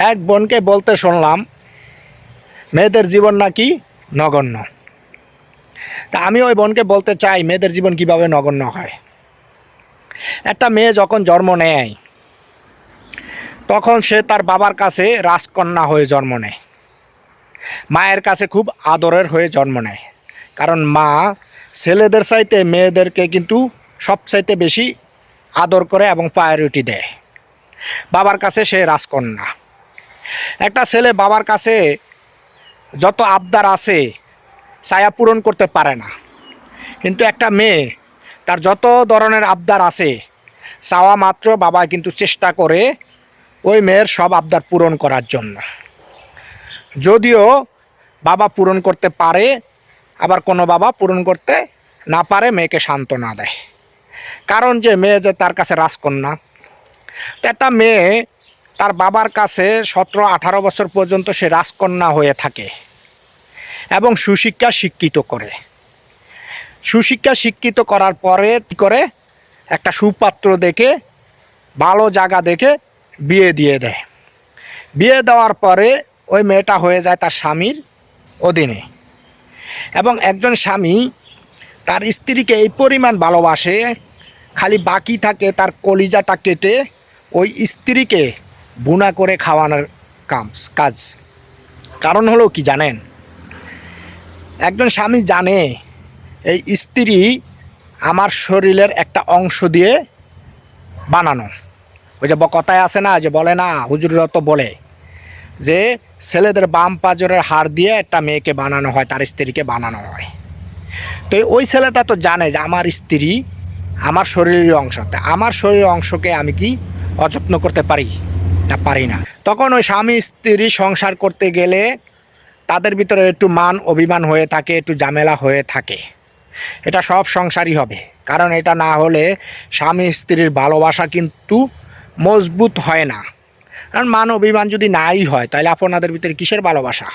এক বোনকে বলতে শুনলাম মেয়েদের জীবন নাকি নগণ্য। তা আমি ওই বোনকে বলতে চাই মেয়েদের জীবন কিভাবে নগণ্য হয়। একটা মেয়ে যখন জন্ম নেয় তখন সে তার বাবার কাছে রাজকন্যা হয়ে জন্ম নেয়, মায়ের কাছে খুব আদরের হয়ে জন্ম নেয়। কারণ মা ছেলেদের চাইতে মেয়েদেরকে কিন্তু সবচাইতে বেশি আদর করে এবং প্রায়োরিটি দেয়। বাবার কাছে সে রাজকন্যা। একটা ছেলে বাবার কাছে যত আবদার আছে চায়া পূরণ করতে পারে না, কিন্তু একটা মেয়ে তার যত ধরনের আবদার আছে চাওয়া মাত্র বাবা কিন্তু চেষ্টা করে ওই মেয়ের সব আবদার পূরণ করার জন্য। যদিও বাবা পূরণ করতে পারে, আবার কোনো বাবা পূরণ করতে না পারে মেয়েকে সান্ত্বনা দেয়, কারণ যে মেয়ে যে তার কাছে রাজকন্যা। তো একটা মেয়ে তার বাবার কাছে 17-18 বছর পর্যন্ত সে রাজকন্যা হয়ে থাকে এবং সুশিক্ষা শিক্ষিত করে। সুশিক্ষা শিক্ষিত করার পরে কী করে, একটা সুপাত্র দেখে ভালো জায়গা দেখে বিয়ে দিয়ে দেয়। বিয়ে দেওয়ার পরে ওই মেয়েটা হয়ে যায় তার স্বামীর অধীনে, এবং একজন স্বামী তার স্ত্রীকে এই পরিমাণ ভালোবাসে, খালি বাকি থাকে তার কলিজাটা কেটে ওই স্ত্রীকে বুনা করে খাওয়ানোর কাজ। কারণ হলো কি জানেন, একজন স্বামী জানে এই স্ত্রী আমার শরীরের একটা অংশ দিয়ে বানানো। ওই যে কথায় আছে না, যে বলে না, হুজুররা তো বলে যে ছেলেদের বাম পাজরের হাড় দিয়ে একটা মেয়েকে বানানো হয়, তার স্ত্রীকে বানানো হয়। তো ওই ছেলেটা তো জানে যে আমার স্ত্রী আমার শরীরের অংশ, আমার শরীরের অংশকে আমি কি অযত্ন করতে পারি না, পারি না। তখন ওই স্বামী স্ত্রী সংসার করতে গেলে তাদের ভিতরে একটু মান অভিমান হয়ে থাকে, একটু ঝামেলা হয়ে থাকে। এটা সব সংসারই হবে, কারণ এটা না হলে স্বামী স্ত্রীর ভালোবাসা কিন্তু মজবুত হয় না। কারণ মান অভিমান যদি নাই হয় তাহলে আপনাদের ভিতরে কিসের ভালোবাসা?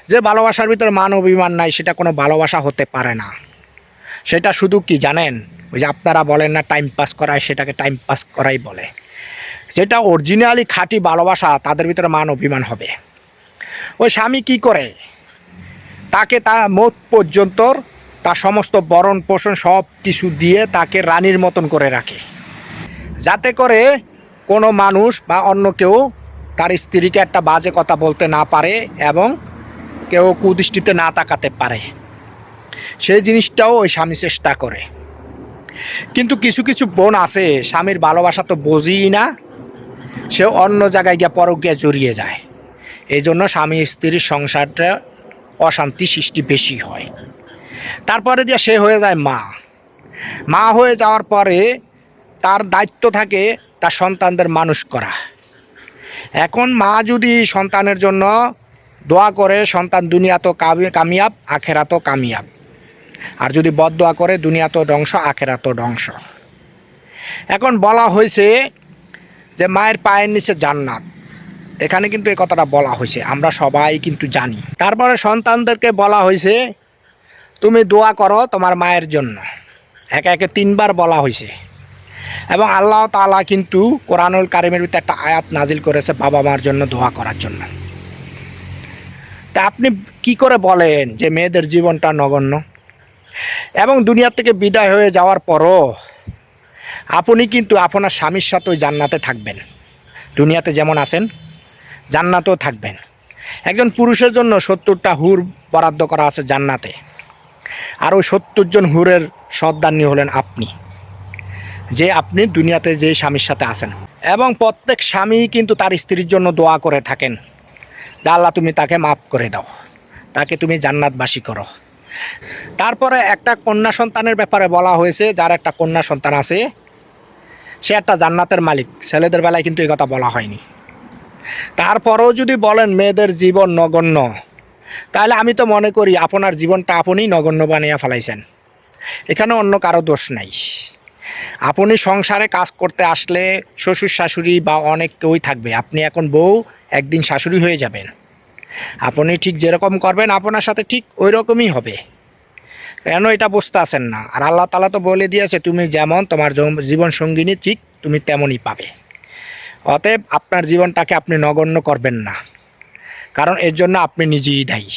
যে ভালোবাসার ভিতরে মান অভিমান নাই সেটা কোনো ভালোবাসা হতে পারে না। সেটা শুধু কি জানেন, ওই যে আপনারা বলেন না টাইম পাস করায়, সেটাকে টাইম পাস করাই বলে। যেটা অরিজিনালি খাঁটি ভালোবাসা তাদের ভিতরে মান অভিমান হবে। ওই স্বামী কি করে, তাকে তার মত পর্যন্ত তার সমস্ত বরণ পোষণ সব কিছু দিয়ে তাকে রানীর মতন করে রাখে, যাতে করে কোনো মানুষ বা অন্য কেউ তার স্ত্রীকে একটা বাজে কথা বলতে না পারে এবং কেউ কুদৃষ্টিতে না তাকাতে পারে। সেই জিনিসটাও ওই স্বামী চেষ্টা করে। কিন্তু কিছু কিছু বোন আছে স্বামীর ভালোবাসা তো বোঝেই না, সে অন্য জায়গায় গিয়ে পরকীয়ায় জড়িয়ে যায়। এই জন্য স্বামী স্ত্রীর সংসারটা অশান্তি সৃষ্টি বেশি হয়। তারপরে যে সে হয়ে যায় মা হয়ে যাওয়ার পরে তার দায়িত্ব থাকে তার সন্তানদের মানুষ করা। এখন মা যদি সন্তানের জন্য দোয়া করে, সন্তান দুনিয়া তো কামিয়াব, আখেরা তো কামিয়াব। আর যদি বদদোয়া করে, দুনিয়া তো ধ্বংস, আখেরা তো ধ্বংস। এখন বলা হয়েছে যে মায়ের পায়ের নিচে জান্নাত, এখানে কিন্তু এই কথাটা বলা হয়েছে, আমরা সবাই কিন্তু জানি। তারপরে সন্তানদেরকে বলা হয়েছে তুমি দোয়া করো তোমার মায়ের জন্য, একে একে 3 বার বলা হয়েছে। এবং আল্লাহ তাআলা কিন্তু কোরআনুল কারিমের ভিতরে একটা আয়াত নাজিল করেছে বাবা মার জন্য দোয়া করার জন্য। তা আপনি কি করে বলেন যে মেয়েদের জীবনটা নগণ্য? এবং দুনিয়া থেকে বিদায় হয়ে যাওয়ার পরও আপনি কিন্তু আপনার স্বামীর সাথে ওই জান্নাতে থাকবেন। দুনিয়াতে যেমন আছেন জান্নাতেও থাকবেন। একজন পুরুষের জন্য 70টা হুর বরাদ্দ করা আছে জান্নাতে, আর ওই 70 জন হুরের সর্দারনি হলেন আপনি, যে আপনি দুনিয়াতে যে স্বামীর সাথে আছেন। এবং প্রত্যেক স্বামী কিন্তু তার স্ত্রীর জন্য দোয়া করে থাকেন যে আল্লাহ তুমি তাকে মাফ করে দাও, তাকে তুমি জান্নাতবাসী করো। তারপরে একটা কন্যা সন্তানের ব্যাপারে বলা হয়েছে, যার একটা কন্যা সন্তান আছে সে একটা জান্নাতের মালিক। ছেলেদের বেলায় কিন্তু এই কথা বলা হয়নি। তারপরেও যদি বলেন মেয়েদের জীবন নগণ্য, তাহলে আমি তো মনে করি আপনার জীবনটা আপনিই নগণ্য বানিয়ে ফেলাইছেন। এখানে অন্য কারো দোষ নাই। আপনি সংসারে কাজ করতে আসলে শ্বশুর শাশুড়ি বা অনেক কেউই থাকবে। আপনি এখন বউ, একদিন শাশুড়ি হয়ে যাবেন। আপনি ঠিক যেরকম করবেন আপনার সাথে ঠিক ওই রকমই হবে। কেন এটা বুঝতে আসেন না? আর আল্লাহ তাআলা তো বলে দিয়েছে তুমি যেমন তোমার জীবন সঙ্গিনী ঠিক তুমি তেমনই পাবে। অতএব আপনার জীবনটাকে আপনি নগণ্য করবেন না, কারণ এর জন্য আপনি নিজেই দায়ী।